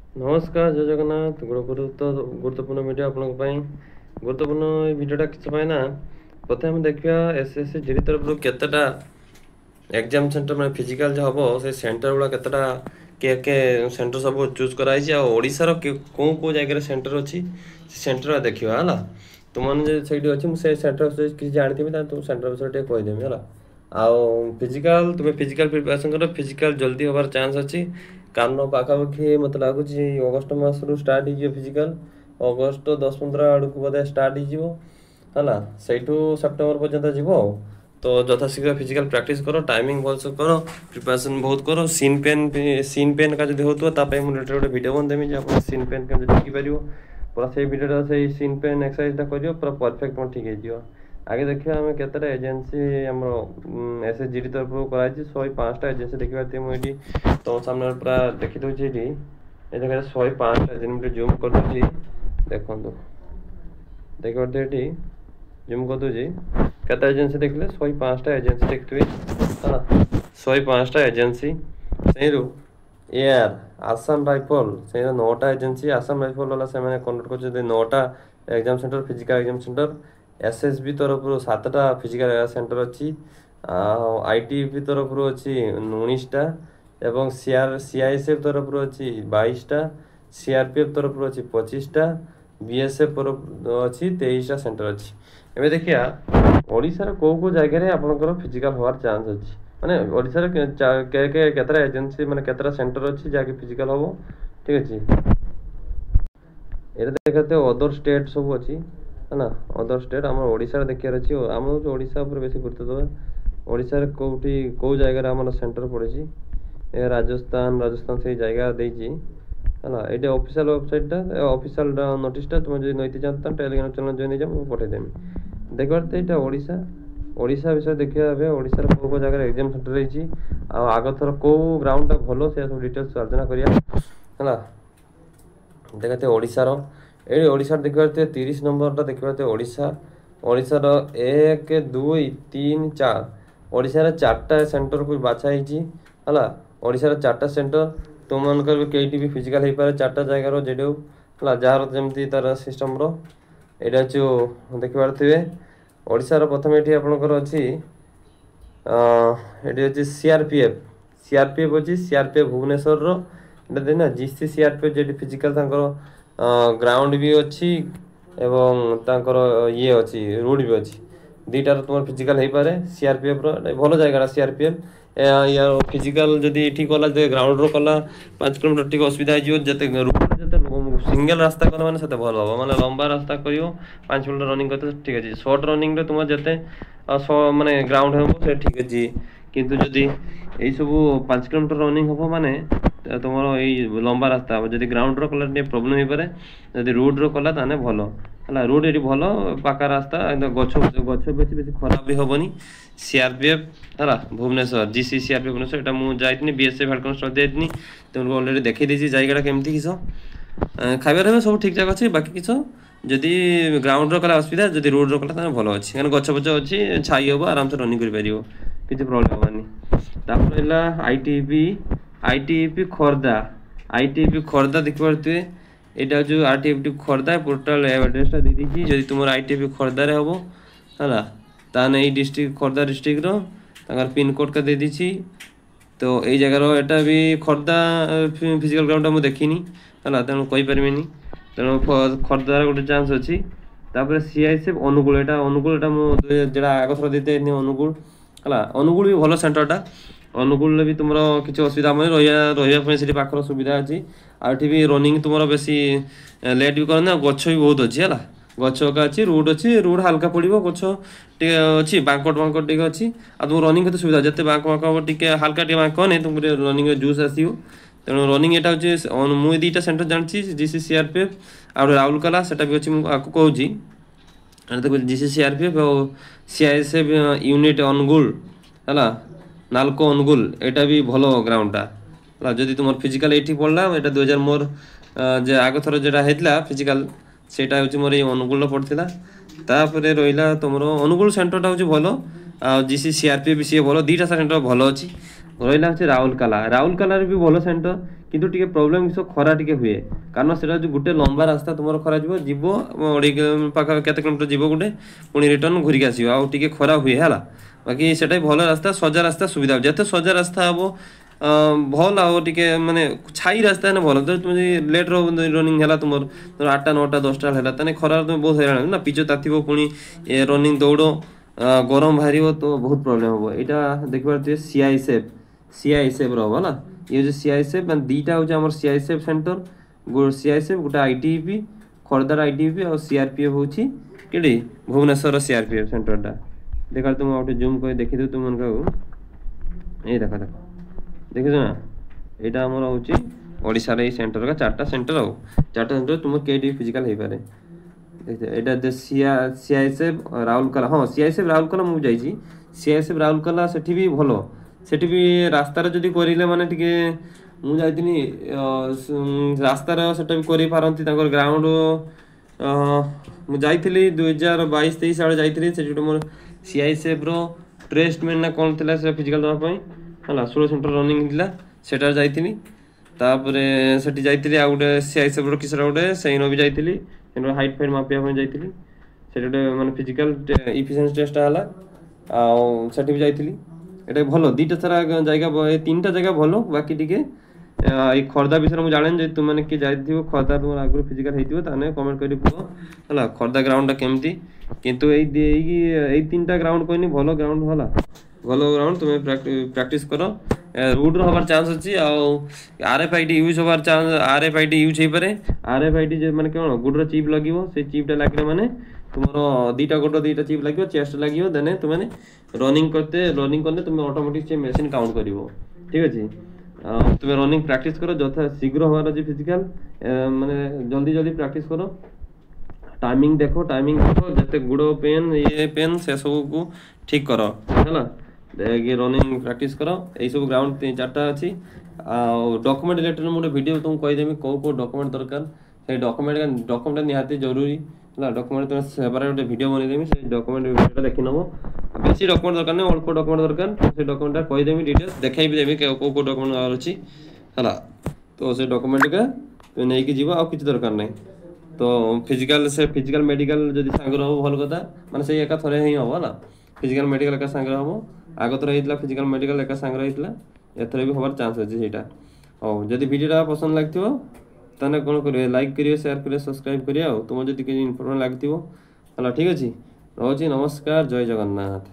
नमस्कार जय जगन्नाथ गुरुत्वपूर्ण वीडियो गुरुत्वपूर्ण भिडटा कि ना प्रथम देखा एसएससी जीडी तरफ केतेटा एग्जाम सेंटर मैं फिजिकल जो हम से सेंटर गुड़ा केतेटा के सेंटर सब चूज कराई ओडार कौ जगह सेंटर अच्छी सेंटर देखा है तुमने से अच्छी मुझे सेंटर किसी जानी तुम सेंटर विषय कहीदेमी है फिजिकल तुम्हें फिजिकल प्रिपरेशन कर फिजिकल जल्दी हबार चांस अच्छी कारण पाखापाखि मत लगुच अगस्ट मस स्टार्ट हो फिजिकल अगस्ट 10-15 आड़ को बोधे स्टार्ट होगा सहीठू सेप्टेम्बर पर्यंत जीव तो यथाशीघ्र फिजिकल प्रैक्टिस करो टाइमिंग भल से करो प्रिपरेशन बहुत करो सीन पेन का जो होता मुझे गोटे वीडियो बनदेमी आप सीन पेन के लिखिपर पूरा से भिडियो से सीन पेन एक्सरसाइज कर पूरा परफेक्ट ठीक हो आगे देखिए आम केतटा एजेन्सी आम एस एस जी डी तरफ कराई 105टा एजेन्सी देखिए मुझे तुम सामने पूरा देखीदे ये देखिए 105टा एजेन्सी जूम कर देखो देखिए जूम कर दूसरी केते एजेन्सी देखिले 105टा एजेन्सी देखिए है 105टा एजेन्सी से एयर आसाम राइफल से 9टा एजेन्सी आसाम राइफल वाला से कंडक्ट कर 9टा exam centre physical exam centre SSB तरफ 7टा फिजिकल सेंटर अच्छी आईटीबी तरफ अच्छी 19टा एवं सीआईएसएफ तरफ अच्छी 22टा सीआरपीएफ तरफ अच्छी 25टा बीएसएफ तरफ अच्छी 23टा सेंटर अच्छी एवं देखिया ओडिशार कौ जगह आपंकर फिजिकल हबार चांस अच्छी माने ओडिशार केतरा एजेन्सी माने केतरा सेंटर अच्छी जहाँकि फिजिकल हम ठीक अच्छे ये देखते अदर स्टेट सब अच्छी है ना अदर स्टेट आम ओडिशा देखार अच्छी आम ओडिशा बेसी गुरुत्व देवा ओडिशा कौटी कौ जगह आम सेंटर पड़े राजस्थान से जगह देती है ये ऑफिशियल वेबसाइटा ऑफिशियल नोटिसटा तुम जो नईते चाहता टेलीग्राम चैनल जॉइन हो पठेदेमी देख पारे यहाँ ओडिशा ओडिशा विषय देखा ओडिशा कौ जगह एग्जाम सेंटर रही आग थर कौ ग्राउंड भल से सब डिटेल्स आलोचना करा देखते ओडिशार ये ओडिशा देखिए 30 नंबर देखिए ओडिशा ओडिशार 1 2 3 4 ओडिशार 4टा सेंटर को बाछाई है ओडिशार 4टा सेंटर तुम मन कई भी फिजिकल हो पाए 4टा जगार जेडे है जार जमी तार सिस्टम यहाँ हूँ देखिपे ओडिशार प्रथम ये आपंकर अच्छी ये सीआरपीएफ अच्छी सीआरपीएफ भुवनेश्वर ना जीसी सीआरपीएफ जो फिजिकल ग्राउंड भी अच्छी एवं तांकर ये अच्छी रूट भी अच्छी दुईटार तुम फिजिकल हो पाए सीआरपीएफ भल जगह सीआरपीएफ या फिजिकल जदि ये कला ग्राउंड रो कला 5 किलोमीटर टी असुविधा होते सिंगल रास्ता कल मैंने भल हम मैंने लंबा रास्ता कर 5 किलोमीटर रनिंग करते ठीक अच्छे सर्ट रनिंग तुम जिते माने ग्राउंड हम से ठीक अच्छे किंतु जदि यही सब 5 किलोमीटर रनिंग हम माने तुम ये लंबा रास्ता हम जब ग्राउंड रो कला प्रोब्लेम हो पाए जब रोड रो कला ताने भल है रोड ये भल पाका रास्ता गछ गछ बेस खराब भी हेनी सीआरपीएफ है भुवनेश्वर जीसी सीआरपीएफ भुवनेश्वर यहाँ मुझे जाइनी बीएसएफ हेड कन्स्टेबल देनी तुमको अलरेडी देखी देती जगह केमती किस खाइबार सब ठीक ठाक अच्छे बाकी किस जदि ग्राउंड रो कला असुविधा जदि रोड रो कला भल अच्छी क्या गछ पछ अच्छी छाई हम आराम से रनिंग कर किसी प्रोब्लेम हेनी तापर आईटीपी खोर्धा देखिपे यहाँ जो आरटीएफटी खोर्धा पोर्टाल एड्रेसटा दे दी जब तुम आईटीएफटी खोर्धार हम है ताने ये डिस्ट्रिक्ट खोर्धा डिस्ट्रिक्टर पिनकोड का दे दी तो यही जगार यहाँ भी खोर्धा फिजिकल ग्राउंड मुझे देखनी है तेणु कहीपर तेणु खोर्धार गोटे चांस अच्छी तापर सीआईएसएफ अनुगुल मुझे जो आगथर देते अनुगुल है अनुगुल भी भल सेंटरटा अनुगुल भी तुम किसी असुविधा हम रही पाखर सुविधा अच्छी आठी भी रनिंग तुम बेसी लेट भी करना गछ भी बहुत अच्छी है गछ अच्छी रोड हाल्का पड़ो गछ टे अच्छी बांकट टे अच्छी आ तुम रनिंग के सुविधा जिते बांक टे हाल्का टे बांक नहीं तुम रनिंग जूस आसो तेणु रनिंग यहाँ हूँ मुझे 2टा सेंटर जानी जीसी सीआरपीएफ आ राउरकेला से भी अच्छी आपको कहूँ देखो जीसी सीआरपीएफ और सीआईएसएफ यूनिट अनुगुल है नालको अनुगुल यहाँ भी भल ग्राउंडटा है जदि तुम फिजिकल ये पड़ा यहाँ 2000 मोर आग थर जो होता फिजिकल से मोर ये अनुगुल पड़ता तापर रहा तुम अनुगुल सेंटरटा हूँ भल जीसी सीआरपीएफ सी भल 2टा सेंटर भल अच्छी रहा राउरकेला भी भल सेंटर କିନ୍ତୁ ଟିକେ ପ୍ରୋବ୍ଲେମ୍ କିସ ଖରା ଟିକେ ହୁଏ କାରଣ ସେଟା ଯୋଉ ଗୋଟେ ଲମ୍ବା ରାସ୍ତା ତୁମର ଖରା ଯିବ 2.5 ପାଖ କେତେ କିଲୋମିଟର ଯିବ ଗୋଟେ ପୁଣି ରିଟର୍ନ ଘୁରିକି ଆସିବ ଆଉ ଟିକେ ଖରା ହୁଏ ହେଲା ବାକି ସେଟା ଭଲ ରାସ୍ତା ସଜା ରାସ୍ତା ସୁବିଧା ଯେତେ ସଜା ରାସ୍ତା ହବ ଭଲ ଆଉ ଟିକେ ମାନେ ଛାଇ ରାସ୍ତା ହେଲେ ଭଲ ତ ତୁମେ ଲେଟ୍ ରନିଂ ହେଲା ତୁମର 8ଟା 9ଟା 10ଟା ହେଲା ତାହେଲେ ଖରାରେ ତୁମେ ବହୁତ ହଇରାଣ ନା ପିଚୁ ତାତିବ ପୁଣି ରନିଂ ଦୌଡ଼ ଗରମ ବାହାରିବ ତ ବହୁତ ପ୍ରୋବ୍ଲେମ୍ ହବ ଏଇଟା ଦେଖିପାରୁଥିବେ CISF ର ହବ ହେଲା ये जो CISF ମାନେ ଦୁଇଟା ହେଉଛି ଆମର CISF ସେଣ୍ଟର CISF ଗୋଟେ ITBP ଖୋର୍ଦ୍ଧାର ITBP ଆଉ CRPF ହେଉଛି କେଠି ଭୁବନେଶ୍ୱରର CRPF ସେଣ୍ଟରଟା ଦେଖ ତୁମ ଗୋଟେ ଜୁମ୍ କରି ଦେଖିଦେବୁ ତୁମମାନଙ୍କୁ ଏଇ ଦେଖ ଦେଖିଛ ନା ଏଇଟା ଆମର ହେଉଛି ଓଡ଼ିଶାର ଏଇ ସେଣ୍ଟର ଚାରିଟା ସେଣ୍ଟର ଆଉ ଚାରିଟା ସେଣ୍ଟର ତୁମର କେଠି ଫିଜିକାଲ ହେଇପାରେ এটা যে CISF রাউরকেলা হ্যাঁ CISF রাউরকেলা ମୁଁ ଯାଇଛି CISF ରାଉରକେଲା ସେଠି ବି ଭଲ ସେଠି ବି ରାସ୍ତାରେ ଯଦି କରିଲେ ମାନେ ଟିକେ ମୁଁ ଯାଇଥିଲି ରାସ୍ତାର ସେଟା ବି କରିପାରନ୍ତି ତାଙ୍କର ଗ୍ରାଉଣ୍ଡ ମୁଁ ଯାଇଥିଲି 2022-23 ଆଡ଼େ ଯାଇଥିଲି ସେଠି ଗୋଟେ ମୋର CISF ର ଟ୍ରେଷ୍ଟମେଣ୍ଟ ନା କ'ଣ ଥିଲା ସେଟା ଫିଜିକାଲ ଦେବା ପାଇଁ ହେଲା 16 ସେଣ୍ଟର ରନିଂ ଥିଲା ସେଟା ଯାଇଥିଲି ତାପରେ ସେଠି ଯାଇଥିଲି ଆଉ ଗୋଟେ CISF ର କିସରା ଗୋଟେ ସେଇନ ବି ଯାଇଥିଲି ହାଇଟ୍ ଫାଇଟ୍ ମାପିବା ପାଇଁ ଯାଇଥିଲି ସେଠି ଗୋଟେ ମାନେ ଫିଜିକାଲ ଇଫିସିଏନ୍ସି ଟେଷ୍ଟଟା ହେଲା ଆଉ ସେଠି ବି ଯାଇଥିଲି এটা ଭଲ ଦୁଇଟା ସାରା ଜାଗା ଏ ତିନିଟା ଜାଗା ଭଲ ବାକି ଟିକେ ଏଇ ଖୋର୍ଦ୍ଧା ବିଷୟରେ ମୁଁ ଜାଣେନି ଯଦି ତୁମେ କିଏ ଯାଇଥିବ ଖୋର୍ଦ୍ଧା ତୁମର ଆଗରୁ ଫିଜିକାଲ ହେଇଥିବ ତାହେଲେ କମେଣ୍ଟ କରି କୁହ ହେଲା ଖୋର୍ଦ୍ଧା ଗ୍ରାଉଣ୍ଡଟା କେମିତି କିନ୍ତୁ ଏଇ ତିନିଟା ଗ୍ରାଉଣ୍ଡ କହିନି ଭଲ ଗ୍ରାଉଣ୍ଡ ହେଲା ଭଲ ଗ୍ରାଉଣ୍ଡ ତୁମେ ପ୍ରାକ୍ଟିସ୍ କର ରୁଟ୍ର ହେବାର ଚାନ୍ସ ଅଛି ଆଉ RFID ୟୁଜ୍ ହେବାର ଚାନ୍ସ RFID ୟୁଜ୍ ହେଇପାରେ RFID ମାନେ କ'ଣ ଗୋଡ଼ର ଚିପ୍ ଲାଗିବ ସେଇ ଚିପ୍ଟା ଲାଗିଲେ ମାନେ ତୁମର ଦୁଇଟା ଗୋଡ଼ ଦୁଇଟା ଚିପ୍ ଲାଗିବ ଚେଷ୍ଟ ଲାଗିବ ଦେନେ ତୁମେ ରନିଂ କଲେ ତୁମେ ଅଟୋମେଟିକ୍ ସେ ମେସିନ୍ କାଉଣ୍ଟ କରିବ ଠିକ୍ ଅଛି ତୁମେ ରନିଂ ପ୍ରାକ୍ଟିସ୍ କର ଯଥା ଶୀଘ୍ର ହେବାର ଅଛି ଫିଜିକାଲ ମାନେ ଜଲ୍ଦି ପ୍ରାକ୍ଟିସ୍ କର ଟାଇମିଂ ଦେଖ ଯେତେ ଗୋଡ଼ ପେନ୍ ସେସବୁକୁ ଠିକ୍ କର ହେଲା ରନିଂ ପ୍ରାକ୍ଟିସ୍ କର ଏଇସବୁ ଗ୍ରାଉଣ୍ଡ 3-4ଟା ଅଛି ଆଉ ଡକୁମେଣ୍ଟ ରିଲେଟେଡ୍ ମୁଁ ଗୋଟେ ଭିଡ଼ିଓ ତୁମକୁ କହିଦେବି କେଉଁ ଡକୁମେଣ୍ଟ ଦରକାର ସେଇ ଡକୁମେଣ୍ଟ ନିହାତି ଜରୁରୀ ହେଲା ଡକୁମେଣ୍ଟ ତୁମେ ସେପାରେଟ୍ ଗୋଟେ ଭିଡ଼ିଓ ବନେଇଦେବି ସେଇ ଡକୁମେଣ୍ଟ ଭିଡ଼ିଓଟା ଦେଖିନେବ ବେଶୀ ଡକୁମେଣ୍ଟ ଦରକାର ନାହିଁ ଅଳ୍ପ ଡକୁମେଣ୍ଟ ଦରକାର ସେ ଡକୁମେଣ୍ଟଟା କହିଦେବି ଡିଟେଲ୍ସ ଦେଖାଇବି ଦେବି କେଉଁ ଡକୁମେଣ୍ଟ ଅଛି ହେଲା ତ ସେ ଡକୁମେଣ୍ଟଟା ତୁମେ ନେଇକି ଯିବ ଆଉ କିଛି ଦରକାର ନାହିଁ ତ ଫିଜିକାଲ ମେଡ଼ିକାଲ ଯଦି ସାଙ୍ଗରେ ହେବ ଭଲ କଥା ମାନେ ସେଇ ଏକା ଥରେ ହିଁ ହେବ ହେଲା ଫିଜିକାଲ ମେଡ଼ିକାଲ ଏକା ସାଙ୍ଗରେ ହେବ ଆଗ ଥର ହେଇଥିଲା ଫିଜିକାଲ ମେଡ଼ିକାଲ ଏକା ସାଙ୍ଗରେ ହେଇଥିଲା ଏଥର ବି ହେବାର ଚାନ୍ସ ଅଛି ସେଇଟା ହଉ ଯଦି ଭିଡ଼ିଓଟା ପସନ୍ଦ ଲାଗିଥିବ ତାହେଲେ କ'ଣ କରିବେ ଲାଇକ୍ କରିବେ ସେୟାର କରିବେ ସବସ୍କ୍ରାଇବ୍ କରିବେ ଆଉ ତୁମର ଯଦି କିଛି ଇନଫର୍ମେସନ୍ ଲାଗିଥିବ ହେଲା ଠିକ୍ ଅଛି ରହୁଛି ନମସ୍କାର ଜୟ ଜଗନ୍ନାଥ।